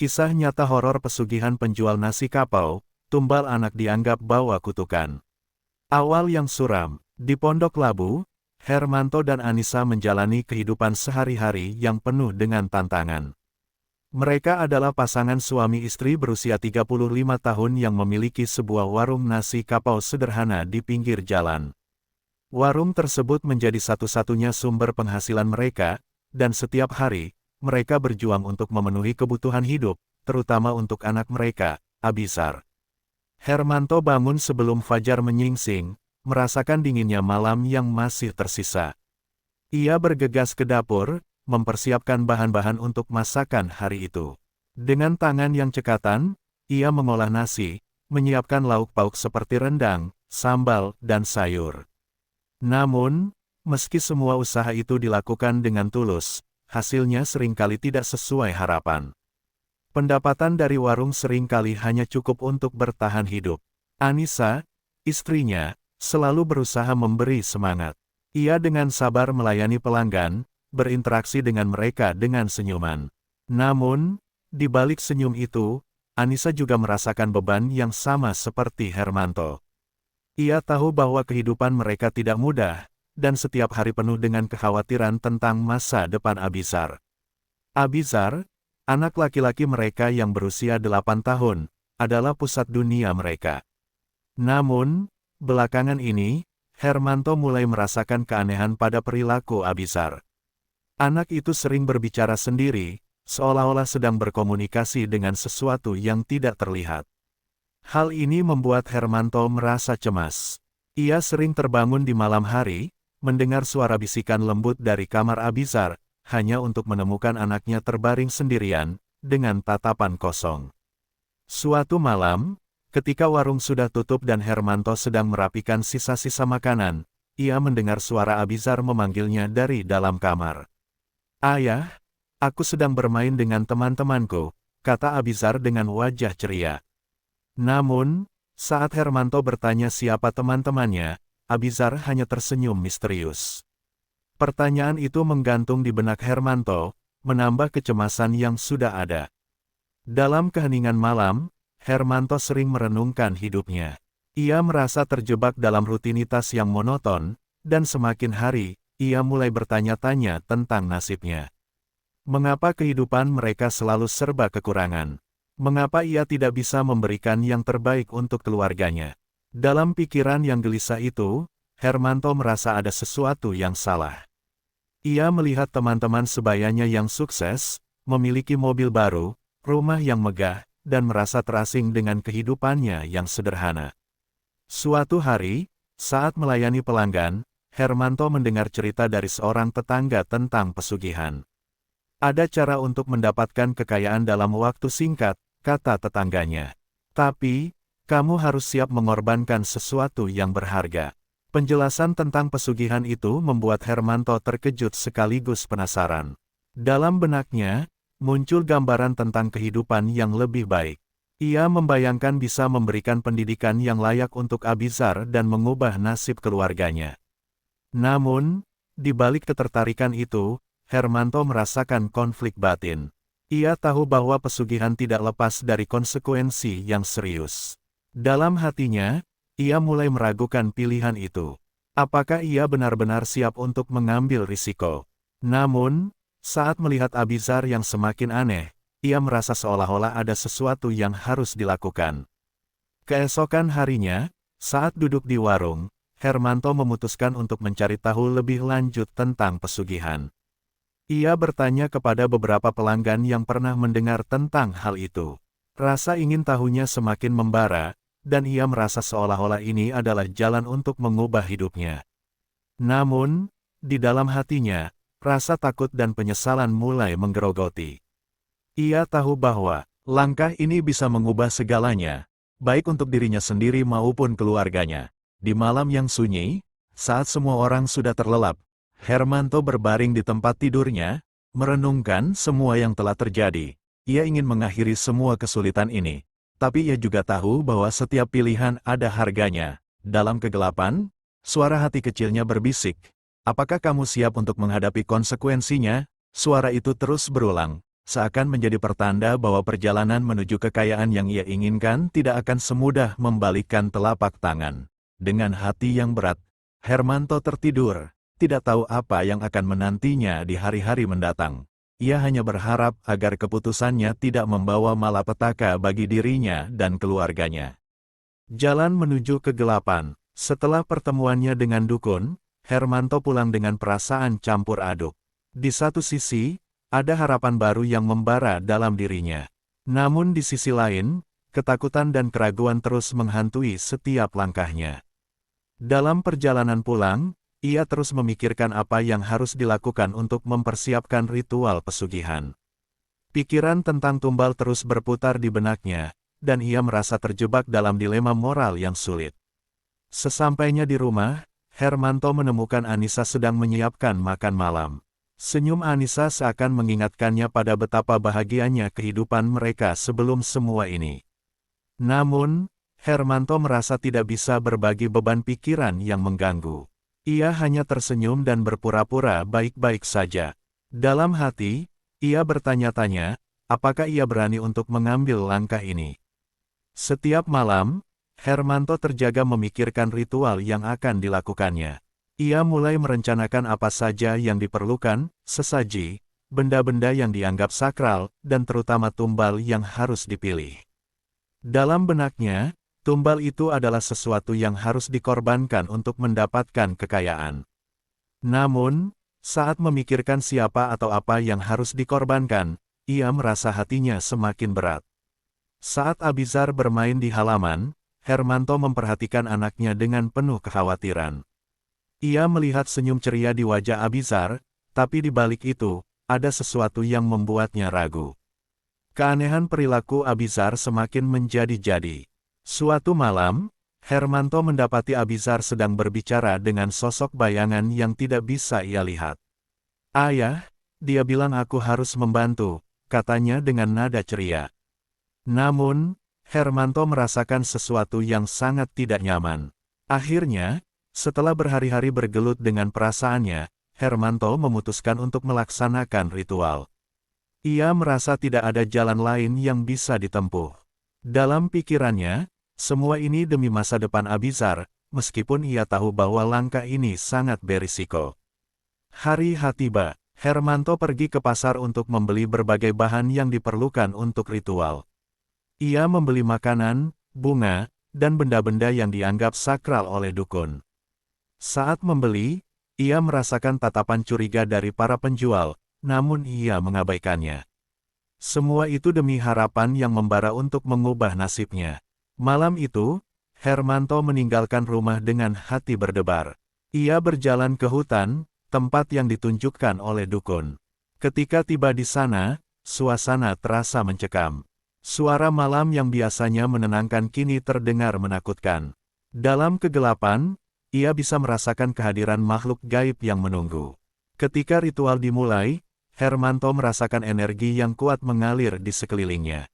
Kisah nyata horor pesugihan penjual nasi kapau, tumbal anak dianggap bawa kutukan. Awal yang suram, di Pondok Labu, Hermanto dan Anissa menjalani kehidupan sehari-hari yang penuh dengan tantangan. Mereka adalah pasangan suami istri berusia 35 tahun yang memiliki sebuah warung nasi kapau sederhana di pinggir jalan. Warung tersebut menjadi satu-satunya sumber penghasilan mereka, dan setiap hari, mereka berjuang untuk memenuhi kebutuhan hidup, terutama untuk anak mereka, Abizar. Hermanto bangun sebelum fajar menyingsing, merasakan dinginnya malam yang masih tersisa. Ia bergegas ke dapur, mempersiapkan bahan-bahan untuk masakan hari itu. Dengan tangan yang cekatan, ia mengolah nasi, menyiapkan lauk pauk seperti rendang, sambal, dan sayur. Namun, meski semua usaha itu dilakukan dengan tulus, hasilnya seringkali tidak sesuai harapan. Pendapatan dari warung seringkali hanya cukup untuk bertahan hidup. Anissa, istrinya, selalu berusaha memberi semangat. Ia dengan sabar melayani pelanggan, berinteraksi dengan mereka dengan senyuman. Namun, di balik senyum itu, Anissa juga merasakan beban yang sama seperti Hermanto. Ia tahu bahwa kehidupan mereka tidak mudah, dan setiap hari penuh dengan kekhawatiran tentang masa depan Abizar. Abizar, anak laki-laki mereka yang berusia 8 tahun, adalah pusat dunia mereka. Namun, belakangan ini, Hermanto mulai merasakan keanehan pada perilaku Abizar. Anak itu sering berbicara sendiri, seolah-olah sedang berkomunikasi dengan sesuatu yang tidak terlihat. Hal ini membuat Hermanto merasa cemas. Ia sering terbangun di malam hari, mendengar suara bisikan lembut dari kamar Abizar, hanya untuk menemukan anaknya terbaring sendirian, dengan tatapan kosong. Suatu malam, ketika warung sudah tutup dan Hermanto sedang merapikan sisa-sisa makanan, ia mendengar suara Abizar memanggilnya dari dalam kamar. "Ayah, aku sedang bermain dengan teman-temanku," kata Abizar dengan wajah ceria. Namun, saat Hermanto bertanya siapa teman-temannya, Abizar hanya tersenyum misterius. Pertanyaan itu menggantung di benak Hermanto, menambah kecemasan yang sudah ada. Dalam keheningan malam, Hermanto sering merenungkan hidupnya. Ia merasa terjebak dalam rutinitas yang monoton, dan semakin hari, ia mulai bertanya-tanya tentang nasibnya. Mengapa kehidupan mereka selalu serba kekurangan? Mengapa ia tidak bisa memberikan yang terbaik untuk keluarganya? Dalam pikiran yang gelisah itu, Hermanto merasa ada sesuatu yang salah. Ia melihat teman-teman sebayanya yang sukses, memiliki mobil baru, rumah yang megah, dan merasa terasing dengan kehidupannya yang sederhana. Suatu hari, saat melayani pelanggan, Hermanto mendengar cerita dari seorang tetangga tentang pesugihan. "Ada cara untuk mendapatkan kekayaan dalam waktu singkat," kata tetangganya. "Tapi, kamu harus siap mengorbankan sesuatu yang berharga." Penjelasan tentang pesugihan itu membuat Hermanto terkejut sekaligus penasaran. Dalam benaknya, muncul gambaran tentang kehidupan yang lebih baik. Ia membayangkan bisa memberikan pendidikan yang layak untuk Abizar dan mengubah nasib keluarganya. Namun, di balik ketertarikan itu, Hermanto merasakan konflik batin. Ia tahu bahwa pesugihan tidak lepas dari konsekuensi yang serius. Dalam hatinya, ia mulai meragukan pilihan itu. Apakah ia benar-benar siap untuk mengambil risiko? Namun, saat melihat Abizar yang semakin aneh, ia merasa seolah-olah ada sesuatu yang harus dilakukan. Keesokan harinya, saat duduk di warung, Hermanto memutuskan untuk mencari tahu lebih lanjut tentang pesugihan. Ia bertanya kepada beberapa pelanggan yang pernah mendengar tentang hal itu. Rasa ingin tahunya semakin membara, dan ia merasa seolah-olah ini adalah jalan untuk mengubah hidupnya. Namun, di dalam hatinya, rasa takut dan penyesalan mulai menggerogoti. Ia tahu bahwa langkah ini bisa mengubah segalanya, baik untuk dirinya sendiri maupun keluarganya. Di malam yang sunyi, saat semua orang sudah terlelap, Hermanto berbaring di tempat tidurnya, merenungkan semua yang telah terjadi. Ia ingin mengakhiri semua kesulitan ini. Tapi ia juga tahu bahwa setiap pilihan ada harganya. Dalam kegelapan, suara hati kecilnya berbisik. "Apakah kamu siap untuk menghadapi konsekuensinya?" Suara itu terus berulang. seakan menjadi pertanda bahwa perjalanan menuju kekayaan yang ia inginkan tidak akan semudah membalikkan telapak tangan. Dengan hati yang berat, Hermanto tertidur, tidak tahu apa yang akan menantinya di hari-hari mendatang. Ia hanya berharap agar keputusannya tidak membawa malapetaka bagi dirinya dan keluarganya. Jalan menuju kegelapan. Setelah pertemuannya dengan dukun, Hermanto pulang dengan perasaan campur aduk. Di satu sisi, ada harapan baru yang membara dalam dirinya. Namun di sisi lain, ketakutan dan keraguan terus menghantui setiap langkahnya. Dalam perjalanan pulang, ia terus memikirkan apa yang harus dilakukan untuk mempersiapkan ritual pesugihan. Pikiran tentang tumbal terus berputar di benaknya, dan ia merasa terjebak dalam dilema moral yang sulit. Sesampainya di rumah, Hermanto menemukan Anissa sedang menyiapkan makan malam. Senyum Anissa seakan mengingatkannya pada betapa bahagianya kehidupan mereka sebelum semua ini. Namun, Hermanto merasa tidak bisa berbagi beban pikiran yang mengganggu. Ia hanya tersenyum dan berpura-pura baik-baik saja. Dalam hati, ia bertanya-tanya, apakah ia berani untuk mengambil langkah ini. Setiap malam, Hermanto terjaga memikirkan ritual yang akan dilakukannya. Ia mulai merencanakan apa saja yang diperlukan, sesaji, benda-benda yang dianggap sakral, dan terutama tumbal yang harus dipilih. Dalam benaknya, tumbal itu adalah sesuatu yang harus dikorbankan untuk mendapatkan kekayaan. Namun, saat memikirkan siapa atau apa yang harus dikorbankan, ia merasa hatinya semakin berat. Saat Abizar bermain di halaman, Hermanto memperhatikan anaknya dengan penuh kekhawatiran. Ia melihat senyum ceria di wajah Abizar, tapi di balik itu, ada sesuatu yang membuatnya ragu. Keanehan perilaku Abizar semakin menjadi-jadi. Suatu malam, Hermanto mendapati Abizar sedang berbicara dengan sosok bayangan yang tidak bisa ia lihat. "Ayah, dia bilang aku harus membantu," katanya dengan nada ceria. Namun, Hermanto merasakan sesuatu yang sangat tidak nyaman. Akhirnya, setelah berhari-hari bergelut dengan perasaannya, Hermanto memutuskan untuk melaksanakan ritual. Ia merasa tidak ada jalan lain yang bisa ditempuh. Dalam pikirannya, semua ini demi masa depan Abizar, meskipun ia tahu bahwa langkah ini sangat berisiko. Hari H tiba, Hermanto pergi ke pasar untuk membeli berbagai bahan yang diperlukan untuk ritual. Ia membeli makanan, bunga, dan benda-benda yang dianggap sakral oleh dukun. Saat membeli, ia merasakan tatapan curiga dari para penjual, namun ia mengabaikannya. Semua itu demi harapan yang membara untuk mengubah nasibnya. Malam itu, Hermanto meninggalkan rumah dengan hati berdebar. Ia berjalan ke hutan, tempat yang ditunjukkan oleh dukun. Ketika tiba di sana, suasana terasa mencekam. Suara malam yang biasanya menenangkan kini terdengar menakutkan. Dalam kegelapan, ia bisa merasakan kehadiran makhluk gaib yang menunggu. Ketika ritual dimulai, Hermanto merasakan energi yang kuat mengalir di sekelilingnya.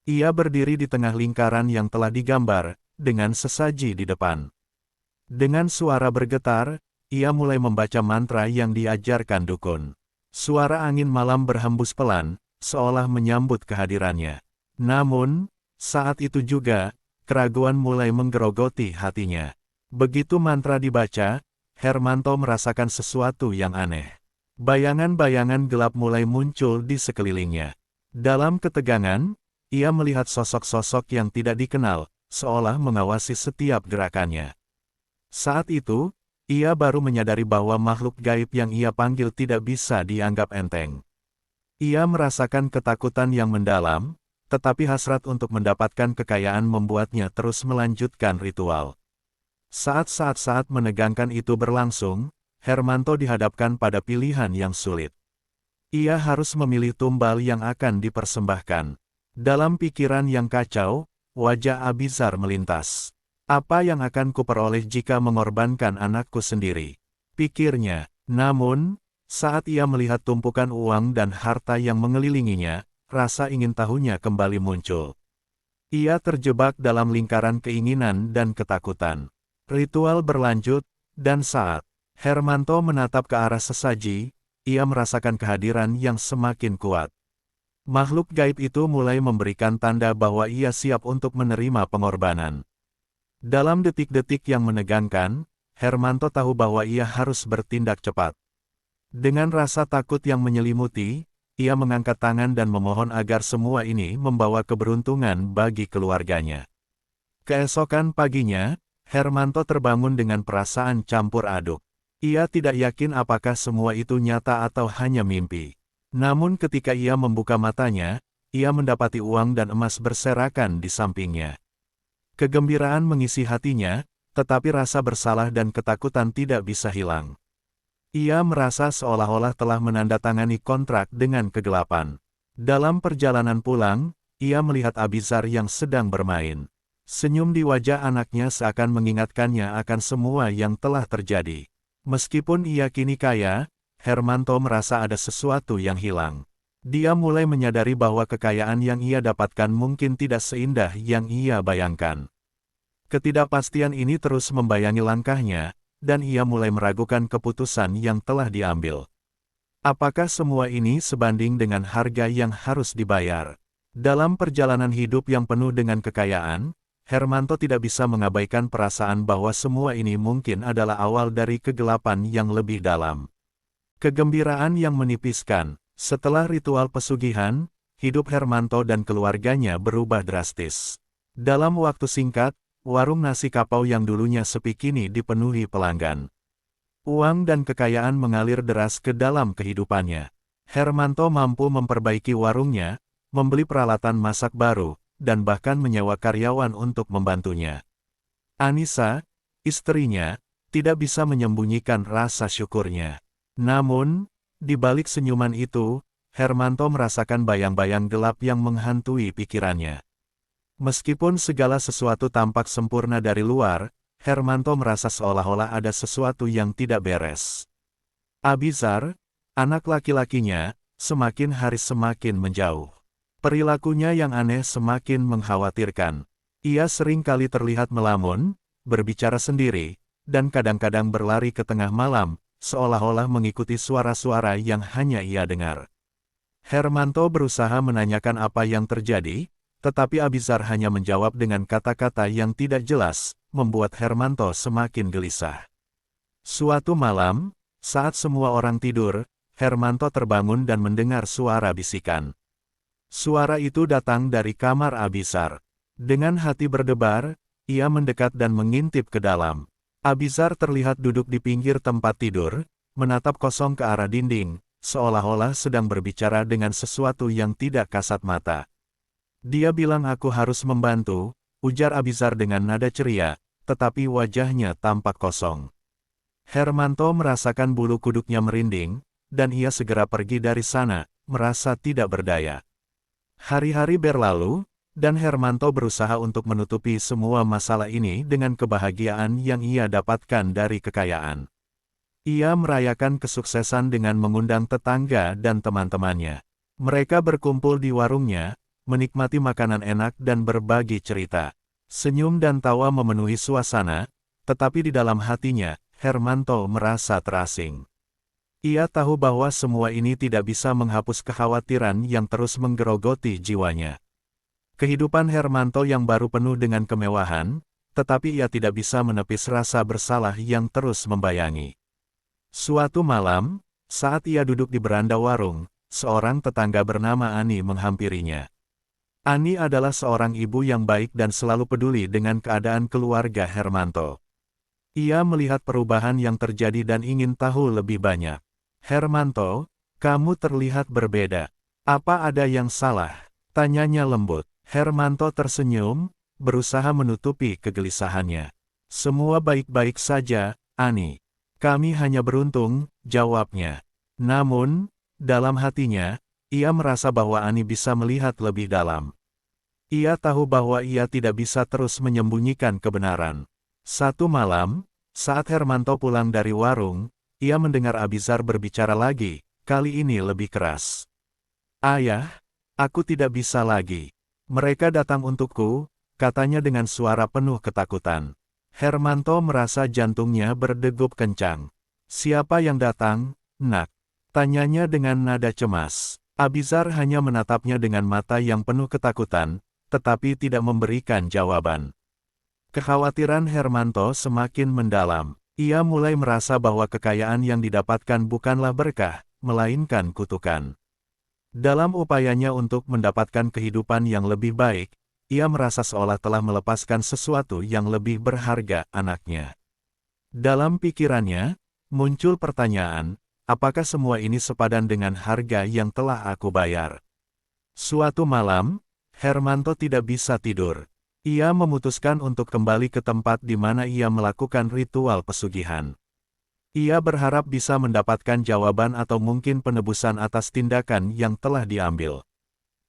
Ia berdiri di tengah lingkaran yang telah digambar, dengan sesaji di depan. Dengan suara bergetar, ia mulai membaca mantra yang diajarkan dukun. Suara angin malam berhembus pelan, seolah menyambut kehadirannya. Namun, saat itu juga, keraguan mulai menggerogoti hatinya. Begitu mantra dibaca, Hermanto merasakan sesuatu yang aneh. Bayangan-bayangan gelap mulai muncul di sekelilingnya. Dalam ketegangan, ia melihat sosok-sosok yang tidak dikenal, seolah mengawasi setiap gerakannya. Saat itu, ia baru menyadari bahwa makhluk gaib yang ia panggil tidak bisa dianggap enteng. Ia merasakan ketakutan yang mendalam, tetapi hasrat untuk mendapatkan kekayaan membuatnya terus melanjutkan ritual. Saat menegangkan itu berlangsung, Hermanto dihadapkan pada pilihan yang sulit. Ia harus memilih tumbal yang akan dipersembahkan. Dalam pikiran yang kacau, wajah Abizar melintas. Apa yang akan kuperoleh jika mengorbankan anakku sendiri? Pikirnya. Namun, saat ia melihat tumpukan uang dan harta yang mengelilinginya, rasa ingin tahunya kembali muncul. Ia terjebak dalam lingkaran keinginan dan ketakutan. Ritual berlanjut, dan saat Hermanto menatap ke arah sesaji, ia merasakan kehadiran yang semakin kuat. Makhluk gaib itu mulai memberikan tanda bahwa ia siap untuk menerima pengorbanan. Dalam detik-detik yang menegangkan, Hermanto tahu bahwa ia harus bertindak cepat. Dengan rasa takut yang menyelimuti, ia mengangkat tangan dan memohon agar semua ini membawa keberuntungan bagi keluarganya. Keesokan paginya, Hermanto terbangun dengan perasaan campur aduk. Ia tidak yakin apakah semua itu nyata atau hanya mimpi. Namun ketika ia membuka matanya, ia mendapati uang dan emas berserakan di sampingnya. Kegembiraan mengisi hatinya, tetapi rasa bersalah dan ketakutan tidak bisa hilang. Ia merasa seolah-olah telah menandatangani kontrak dengan kegelapan. Dalam perjalanan pulang, ia melihat Abizar yang sedang bermain. Senyum di wajah anaknya seakan mengingatkannya akan semua yang telah terjadi. Meskipun ia kini kaya, Hermanto merasa ada sesuatu yang hilang. Dia mulai menyadari bahwa kekayaan yang ia dapatkan mungkin tidak seindah yang ia bayangkan. Ketidakpastian ini terus membayangi langkahnya, dan ia mulai meragukan keputusan yang telah diambil. Apakah semua ini sebanding dengan harga yang harus dibayar? Dalam perjalanan hidup yang penuh dengan kekayaan, Hermanto tidak bisa mengabaikan perasaan bahwa semua ini mungkin adalah awal dari kegelapan yang lebih dalam. Kegembiraan yang menipiskan. Setelah ritual pesugihan, hidup Hermanto dan keluarganya berubah drastis. Dalam waktu singkat, warung nasi kapau yang dulunya sepi kini dipenuhi pelanggan. Uang dan kekayaan mengalir deras ke dalam kehidupannya. Hermanto mampu memperbaiki warungnya, membeli peralatan masak baru, dan bahkan menyewa karyawan untuk membantunya. Anissa, istrinya, tidak bisa menyembunyikan rasa syukurnya. Namun, di balik senyuman itu, Hermanto merasakan bayang-bayang gelap yang menghantui pikirannya. Meskipun segala sesuatu tampak sempurna dari luar, Hermanto merasa seolah-olah ada sesuatu yang tidak beres. Abizar, anak laki-lakinya, semakin hari semakin menjauh. Perilakunya yang aneh semakin mengkhawatirkan. Ia sering kali terlihat melamun, berbicara sendiri, dan kadang-kadang berlari ke tengah malam, seolah-olah mengikuti suara-suara yang hanya ia dengar. Hermanto berusaha menanyakan apa yang terjadi, tetapi Abizar hanya menjawab dengan kata-kata yang tidak jelas, membuat Hermanto semakin gelisah. Suatu malam, saat semua orang tidur, Hermanto terbangun dan mendengar suara bisikan. Suara itu datang dari kamar Abizar. Dengan hati berdebar, ia mendekat dan mengintip ke dalam. Abizar terlihat duduk di pinggir tempat tidur, menatap kosong ke arah dinding, seolah-olah sedang berbicara dengan sesuatu yang tidak kasat mata. Dia bilang aku harus membantu, ujar Abizar dengan nada ceria, tetapi wajahnya tampak kosong. Hermanto merasakan bulu kuduknya merinding, dan ia segera pergi dari sana, merasa tidak berdaya. Hari-hari berlalu, dan Hermanto berusaha untuk menutupi semua masalah ini dengan kebahagiaan yang ia dapatkan dari kekayaan. Ia merayakan kesuksesan dengan mengundang tetangga dan teman-temannya. Mereka berkumpul di warungnya, menikmati makanan enak dan berbagi cerita. Senyum dan tawa memenuhi suasana, tetapi di dalam hatinya, Hermanto merasa terasing. Ia tahu bahwa semua ini tidak bisa menghapus kekhawatiran yang terus menggerogoti jiwanya. Kehidupan Hermanto yang baru penuh dengan kemewahan, tetapi ia tidak bisa menepis rasa bersalah yang terus membayangi. Suatu malam, saat ia duduk di beranda warung, seorang tetangga bernama Ani menghampirinya. Ani adalah seorang ibu yang baik dan selalu peduli dengan keadaan keluarga Hermanto. Ia melihat perubahan yang terjadi dan ingin tahu lebih banyak. Hermanto, kamu terlihat berbeda. Apa ada yang salah? Tanyanya lembut. Hermanto tersenyum, berusaha menutupi kegelisahannya. Semua baik-baik saja, Ani. Kami hanya beruntung, jawabnya. Namun, dalam hatinya, ia merasa bahwa Ani bisa melihat lebih dalam. Ia tahu bahwa ia tidak bisa terus menyembunyikan kebenaran. Satu malam, saat Hermanto pulang dari warung, ia mendengar Abizar berbicara lagi, kali ini lebih keras. Ayah, aku tidak bisa lagi. Mereka datang untukku, katanya dengan suara penuh ketakutan. Hermanto merasa jantungnya berdegup kencang. Siapa yang datang, nak? Tanyanya dengan nada cemas. Abizar hanya menatapnya dengan mata yang penuh ketakutan, tetapi tidak memberikan jawaban. Kekhawatiran Hermanto semakin mendalam. Ia mulai merasa bahwa kekayaan yang didapatkan bukanlah berkah, melainkan kutukan. Dalam upayanya untuk mendapatkan kehidupan yang lebih baik, ia merasa seolah telah melepaskan sesuatu yang lebih berharga, anaknya. Dalam pikirannya, muncul pertanyaan, apakah semua ini sepadan dengan harga yang telah aku bayar? Suatu malam, Hermanto tidak bisa tidur. Ia memutuskan untuk kembali ke tempat di mana ia melakukan ritual pesugihan. Ia berharap bisa mendapatkan jawaban atau mungkin penebusan atas tindakan yang telah diambil.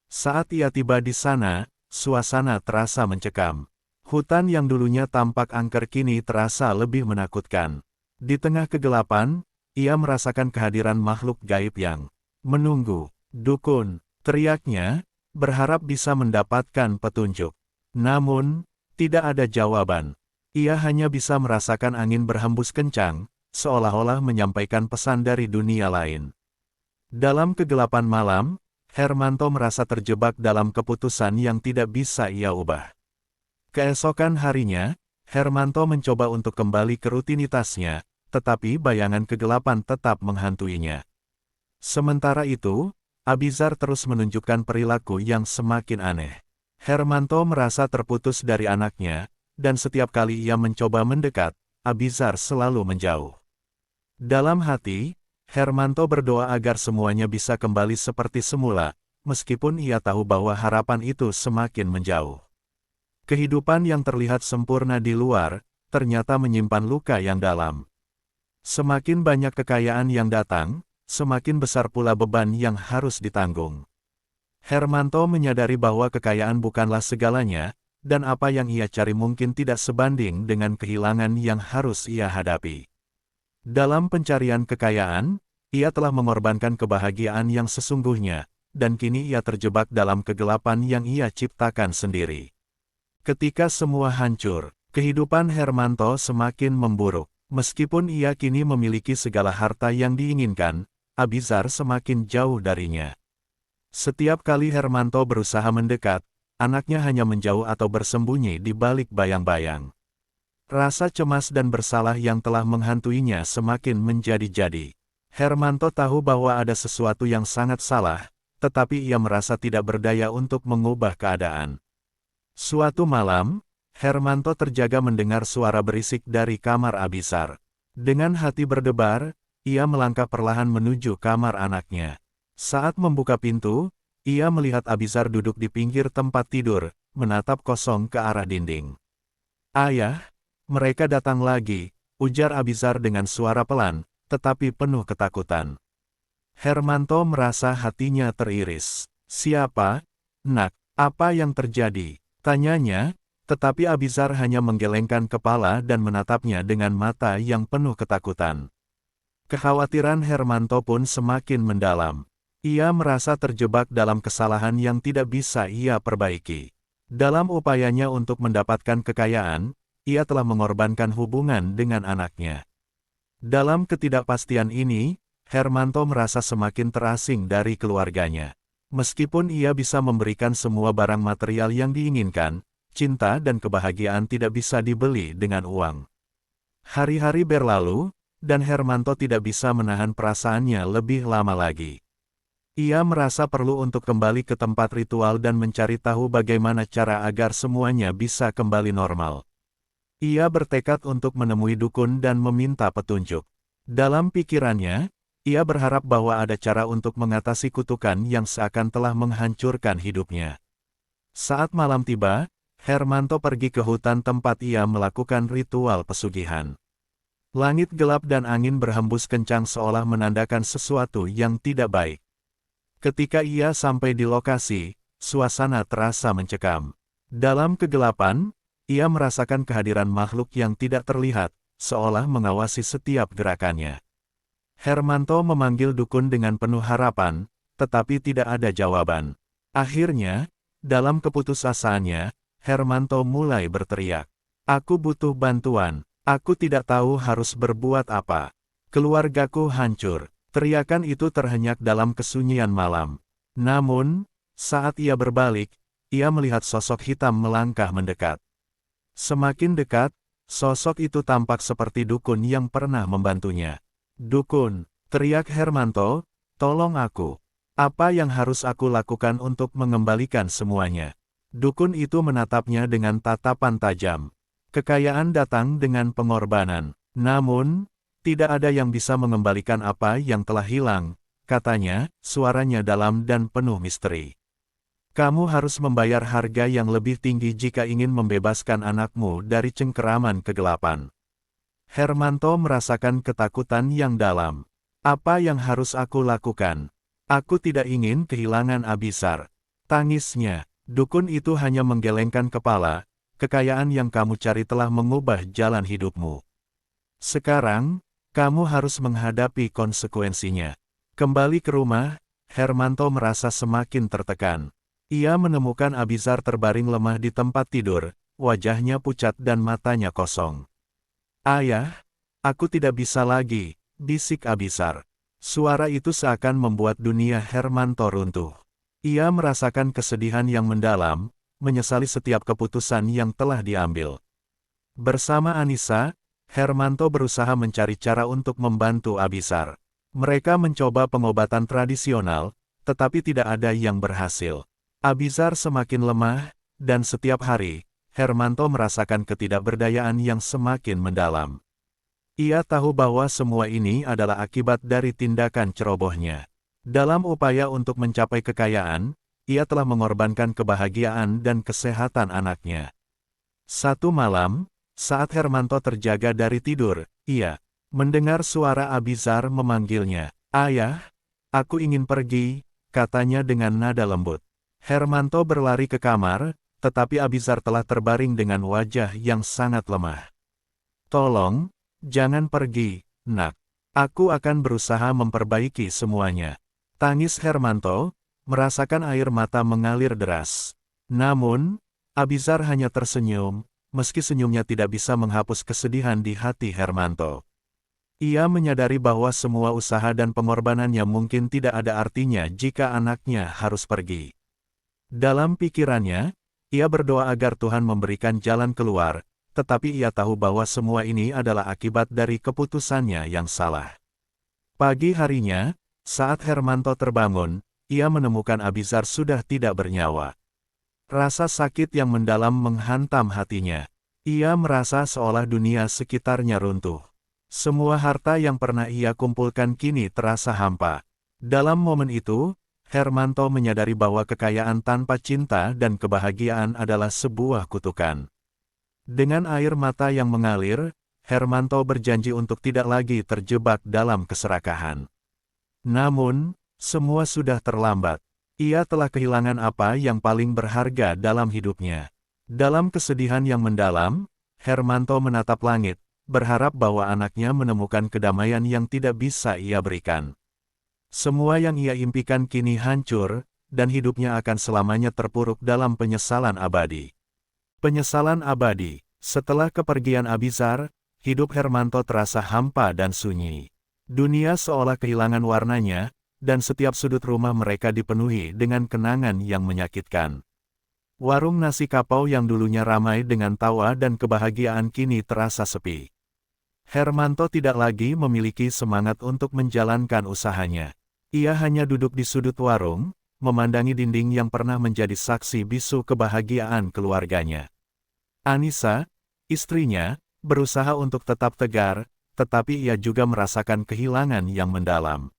Saat ia tiba di sana, suasana terasa mencekam. Hutan yang dulunya tampak angker kini terasa lebih menakutkan. Di tengah kegelapan, ia merasakan kehadiran makhluk gaib yang menunggu. Dukun, teriaknya, berharap bisa mendapatkan petunjuk. Namun, tidak ada jawaban. Ia hanya bisa merasakan angin berhembus kencang, seolah-olah menyampaikan pesan dari dunia lain. Dalam kegelapan malam, Hermanto merasa terjebak dalam keputusan yang tidak bisa ia ubah. Keesokan harinya, Hermanto mencoba untuk kembali ke rutinitasnya, tetapi bayangan kegelapan tetap menghantuinya. Sementara itu, Abizar terus menunjukkan perilaku yang semakin aneh. Hermanto merasa terputus dari anaknya, dan setiap kali ia mencoba mendekat, Abizar selalu menjauh. Dalam hati, Hermanto berdoa agar semuanya bisa kembali seperti semula, meskipun ia tahu bahwa harapan itu semakin menjauh. Kehidupan yang terlihat sempurna di luar, ternyata menyimpan luka yang dalam. Semakin banyak kekayaan yang datang, semakin besar pula beban yang harus ditanggung. Hermanto menyadari bahwa kekayaan bukanlah segalanya, dan apa yang ia cari mungkin tidak sebanding dengan kehilangan yang harus ia hadapi. Dalam pencarian kekayaan, ia telah mengorbankan kebahagiaan yang sesungguhnya, dan kini ia terjebak dalam kegelapan yang ia ciptakan sendiri. Ketika semua hancur, kehidupan Hermanto semakin memburuk. Meskipun ia kini memiliki segala harta yang diinginkan, Abizar semakin jauh darinya. Setiap kali Hermanto berusaha mendekat, anaknya hanya menjauh atau bersembunyi di balik bayang-bayang. Rasa cemas dan bersalah yang telah menghantuinya semakin menjadi-jadi. Hermanto tahu bahwa ada sesuatu yang sangat salah, tetapi ia merasa tidak berdaya untuk mengubah keadaan. Suatu malam, Hermanto terjaga mendengar suara berisik dari kamar Abizar. Dengan hati berdebar, ia melangkah perlahan menuju kamar anaknya. Saat membuka pintu, ia melihat Abizar duduk di pinggir tempat tidur, menatap kosong ke arah dinding. "Ayah, mereka datang lagi," ujar Abizar dengan suara pelan, tetapi penuh ketakutan. Hermanto merasa hatinya teriris. "Siapa, Nak? Apa yang terjadi?" tanyanya, tetapi Abizar hanya menggelengkan kepala dan menatapnya dengan mata yang penuh ketakutan. Kekhawatiran Hermanto pun semakin mendalam. Ia merasa terjebak dalam kesalahan yang tidak bisa ia perbaiki. Dalam upayanya untuk mendapatkan kekayaan, ia telah mengorbankan hubungan dengan anaknya. Dalam ketidakpastian ini, Hermanto merasa semakin terasing dari keluarganya. Meskipun ia bisa memberikan semua barang material yang diinginkan, cinta dan kebahagiaan tidak bisa dibeli dengan uang. Hari-hari berlalu, dan Hermanto tidak bisa menahan perasaannya lebih lama lagi. Ia merasa perlu untuk kembali ke tempat ritual dan mencari tahu bagaimana cara agar semuanya bisa kembali normal. Ia bertekad untuk menemui dukun dan meminta petunjuk. Dalam pikirannya, ia berharap bahwa ada cara untuk mengatasi kutukan yang seakan telah menghancurkan hidupnya. Saat malam tiba, Hermanto pergi ke hutan tempat ia melakukan ritual pesugihan. Langit gelap dan angin berhembus kencang seolah menandakan sesuatu yang tidak baik. Ketika ia sampai di lokasi, suasana terasa mencekam. Dalam kegelapan, ia merasakan kehadiran makhluk yang tidak terlihat, seolah mengawasi setiap gerakannya. Hermanto memanggil dukun dengan penuh harapan, tetapi tidak ada jawaban. Akhirnya, dalam keputusasaannya, Hermanto mulai berteriak, "Aku butuh bantuan, aku tidak tahu harus berbuat apa. Keluargaku hancur." Teriakan itu terhenyak dalam kesunyian malam. Namun, saat ia berbalik, ia melihat sosok hitam melangkah mendekat. Semakin dekat, sosok itu tampak seperti dukun yang pernah membantunya. "Dukun!" teriak Hermanto, "tolong aku. Apa yang harus aku lakukan untuk mengembalikan semuanya?" Dukun itu menatapnya dengan tatapan tajam. "Kekayaan datang dengan pengorbanan. Namun, tidak ada yang bisa mengembalikan apa yang telah hilang," katanya, suaranya dalam dan penuh misteri. "Kamu harus membayar harga yang lebih tinggi jika ingin membebaskan anakmu dari cengkeraman kegelapan." Hermanto merasakan ketakutan yang dalam. "Apa yang harus aku lakukan? Aku tidak ingin kehilangan Abisar," tangisnya. Dukun itu hanya menggelengkan kepala. "Kekayaan yang kamu cari telah mengubah jalan hidupmu. Sekarang, kamu harus menghadapi konsekuensinya." Kembali ke rumah, Hermanto merasa semakin tertekan. Ia menemukan Abizar terbaring lemah di tempat tidur, wajahnya pucat dan matanya kosong. "Ayah, aku tidak bisa lagi," bisik Abizar. Suara itu seakan membuat dunia Hermanto runtuh. Ia merasakan kesedihan yang mendalam, menyesali setiap keputusan yang telah diambil. Bersama Anissa, Hermanto berusaha mencari cara untuk membantu Abizar. Mereka mencoba pengobatan tradisional, tetapi tidak ada yang berhasil. Abizar semakin lemah, dan setiap hari, Hermanto merasakan ketidakberdayaan yang semakin mendalam. Ia tahu bahwa semua ini adalah akibat dari tindakan cerobohnya. Dalam upaya untuk mencapai kekayaan, ia telah mengorbankan kebahagiaan dan kesehatan anaknya. Satu malam, saat Hermanto terjaga dari tidur, ia mendengar suara Abizar memanggilnya. "Ayah, aku ingin pergi," katanya dengan nada lembut. Hermanto berlari ke kamar, tetapi Abizar telah terbaring dengan wajah yang sangat lemah. "Tolong, jangan pergi, Nak. Aku akan berusaha memperbaiki semuanya," tangis Hermanto, merasakan air mata mengalir deras. Namun, Abizar hanya tersenyum, meski senyumnya tidak bisa menghapus kesedihan di hati Hermanto. Ia menyadari bahwa semua usaha dan pengorbanannya mungkin tidak ada artinya jika anaknya harus pergi. Dalam pikirannya, ia berdoa agar Tuhan memberikan jalan keluar, tetapi ia tahu bahwa semua ini adalah akibat dari keputusannya yang salah. Pagi harinya, saat Hermanto terbangun, ia menemukan Abizar sudah tidak bernyawa. Rasa sakit yang mendalam menghantam hatinya. Ia merasa seolah dunia sekitarnya runtuh. Semua harta yang pernah ia kumpulkan kini terasa hampa. Dalam momen itu, Hermanto menyadari bahwa kekayaan tanpa cinta dan kebahagiaan adalah sebuah kutukan. Dengan air mata yang mengalir, Hermanto berjanji untuk tidak lagi terjebak dalam keserakahan. Namun, semua sudah terlambat. Ia telah kehilangan apa yang paling berharga dalam hidupnya. Dalam kesedihan yang mendalam, Hermanto menatap langit, berharap bahwa anaknya menemukan kedamaian yang tidak bisa ia berikan. Semua yang ia impikan kini hancur, dan hidupnya akan selamanya terpuruk dalam penyesalan abadi. Penyesalan abadi. Setelah kepergian Abizar, hidup Hermanto terasa hampa dan sunyi. Dunia seolah kehilangan warnanya, dan setiap sudut rumah mereka dipenuhi dengan kenangan yang menyakitkan. Warung nasi kapau yang dulunya ramai dengan tawa dan kebahagiaan kini terasa sepi. Hermanto tidak lagi memiliki semangat untuk menjalankan usahanya. Ia hanya duduk di sudut warung, memandangi dinding yang pernah menjadi saksi bisu kebahagiaan keluarganya. Anissa, istrinya, berusaha untuk tetap tegar, tetapi ia juga merasakan kehilangan yang mendalam.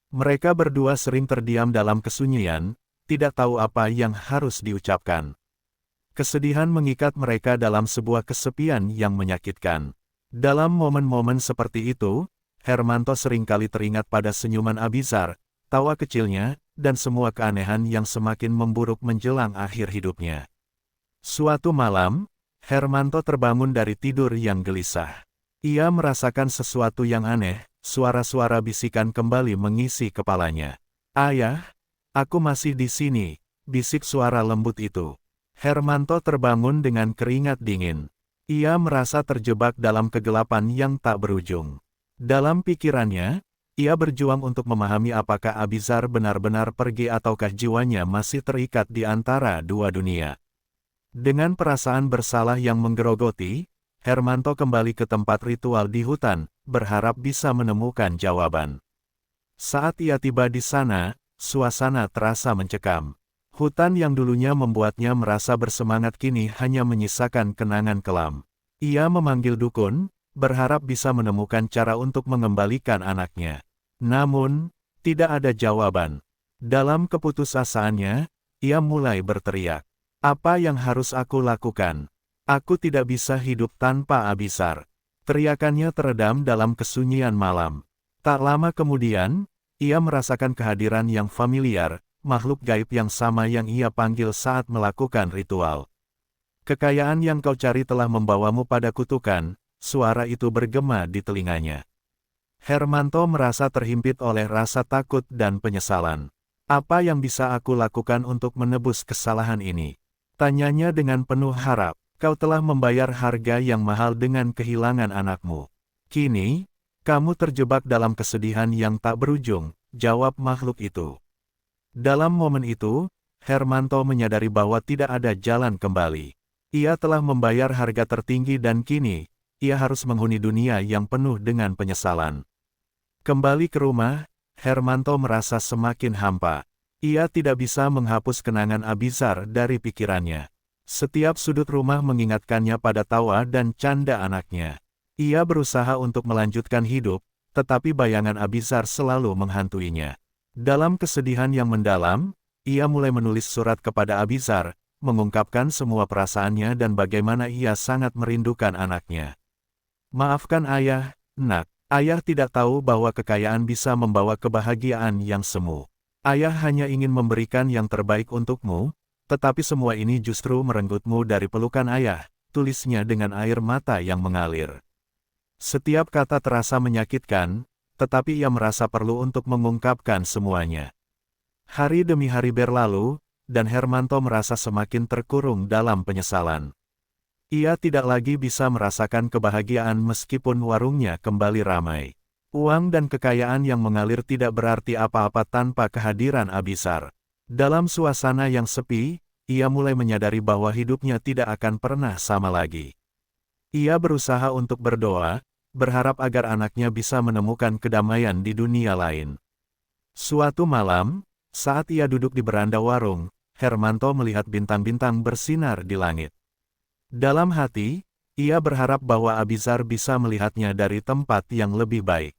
Mereka berdua sering terdiam dalam kesunyian, tidak tahu apa yang harus diucapkan. Kesedihan mengikat mereka dalam sebuah kesepian yang menyakitkan. Dalam momen-momen seperti itu, Hermanto seringkali teringat pada senyuman Abizar, tawa kecilnya, dan semua keanehan yang semakin memburuk menjelang akhir hidupnya. Suatu malam, Hermanto terbangun dari tidur yang gelisah. Ia merasakan sesuatu yang aneh, suara-suara bisikan kembali mengisi kepalanya. "Ayah, aku masih di sini," bisik suara lembut itu. Hermanto terbangun dengan keringat dingin. Ia merasa terjebak dalam kegelapan yang tak berujung. Dalam pikirannya, Ia berjuang untuk memahami apakah Abizar benar-benar pergi ataukah jiwanya masih terikat di antara dua dunia. Dengan perasaan bersalah yang menggerogoti, Hermanto kembali ke tempat ritual di hutan, berharap bisa menemukan jawaban. Saat ia tiba di sana, suasana terasa mencekam. Hutan yang dulunya membuatnya merasa bersemangat kini hanya menyisakan kenangan kelam. Ia memanggil dukun, berharap bisa menemukan cara untuk mengembalikan anaknya. Namun, tidak ada jawaban. Dalam keputusasaannya, ia mulai berteriak. Apa yang harus aku lakukan? Aku tidak bisa hidup tanpa Abizar. Teriakannya teredam dalam kesunyian malam. Tak lama kemudian, ia merasakan kehadiran yang familiar, makhluk gaib yang sama yang ia panggil saat melakukan ritual. Kekayaan yang kau cari telah membawamu pada kutukan, suara itu bergema di telinganya. Hermanto merasa terhimpit oleh rasa takut dan penyesalan. Apa yang bisa aku lakukan untuk menebus kesalahan ini? Tanyanya dengan penuh harap. Kau telah membayar harga yang mahal dengan kehilangan anakmu. Kini, kamu terjebak dalam kesedihan yang tak berujung, jawab makhluk itu. Dalam momen itu, Hermanto menyadari bahwa tidak ada jalan kembali. Ia telah membayar harga tertinggi dan kini, ia harus menghuni dunia yang penuh dengan penyesalan. Kembali ke rumah, Hermanto merasa semakin hampa. Ia tidak bisa menghapus kenangan Abizar dari pikirannya. Setiap sudut rumah mengingatkannya pada tawa dan canda anaknya. Ia berusaha untuk melanjutkan hidup, tetapi bayangan Abizar selalu menghantuinya. Dalam kesedihan yang mendalam, ia mulai menulis surat kepada Abizar, mengungkapkan semua perasaannya dan bagaimana ia sangat merindukan anaknya. Maafkan ayah, nak. Ayah tidak tahu bahwa kekayaan bisa membawa kebahagiaan yang semu. Ayah hanya ingin memberikan yang terbaik untukmu, tetapi semua ini justru merenggutmu dari pelukan ayah, tulisnya dengan air mata yang mengalir. Setiap kata terasa menyakitkan, tetapi ia merasa perlu untuk mengungkapkan semuanya. Hari demi hari berlalu, dan Hermanto merasa semakin terkurung dalam penyesalan. Ia tidak lagi bisa merasakan kebahagiaan meskipun warungnya kembali ramai. Uang dan kekayaan yang mengalir tidak berarti apa-apa tanpa kehadiran Abizar. Dalam suasana yang sepi, ia mulai menyadari bahwa hidupnya tidak akan pernah sama lagi. Ia berusaha untuk berdoa, berharap agar anaknya bisa menemukan kedamaian di dunia lain. Suatu malam, saat ia duduk di beranda warung, Hermanto melihat bintang-bintang bersinar di langit. Dalam hati, ia berharap bahwa Abizar bisa melihatnya dari tempat yang lebih baik.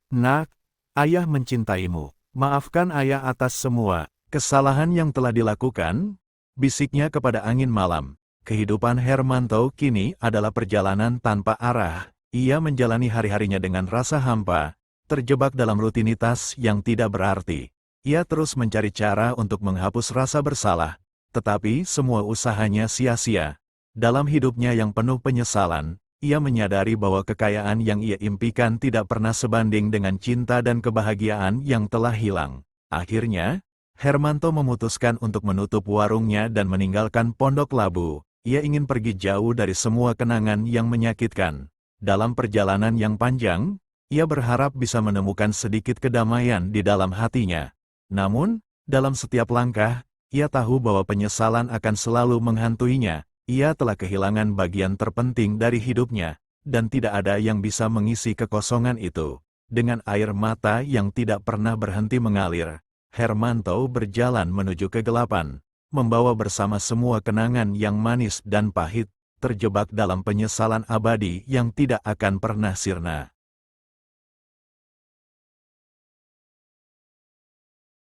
Nak, ayah mencintaimu. Maafkan ayah atas semua kesalahan yang telah dilakukan, bisiknya kepada angin malam. Kehidupan Hermanto kini adalah perjalanan tanpa arah. Ia menjalani hari-harinya dengan rasa hampa, terjebak dalam rutinitas yang tidak berarti. Ia terus mencari cara untuk menghapus rasa bersalah, tetapi semua usahanya sia-sia. Dalam hidupnya yang penuh penyesalan, ia menyadari bahwa kekayaan yang ia impikan tidak pernah sebanding dengan cinta dan kebahagiaan yang telah hilang. Akhirnya, Hermanto memutuskan untuk menutup warungnya dan meninggalkan Pondok Labu. Ia ingin pergi jauh dari semua kenangan yang menyakitkan. Dalam perjalanan yang panjang, ia berharap bisa menemukan sedikit kedamaian di dalam hatinya. Namun, dalam setiap langkah, ia tahu bahwa penyesalan akan selalu menghantuinya. Ia telah kehilangan bagian terpenting dari hidupnya, dan tidak ada yang bisa mengisi kekosongan itu. Dengan air mata yang tidak pernah berhenti mengalir, Hermanto berjalan menuju kegelapan, membawa bersama semua kenangan yang manis dan pahit, terjebak dalam penyesalan abadi yang tidak akan pernah sirna.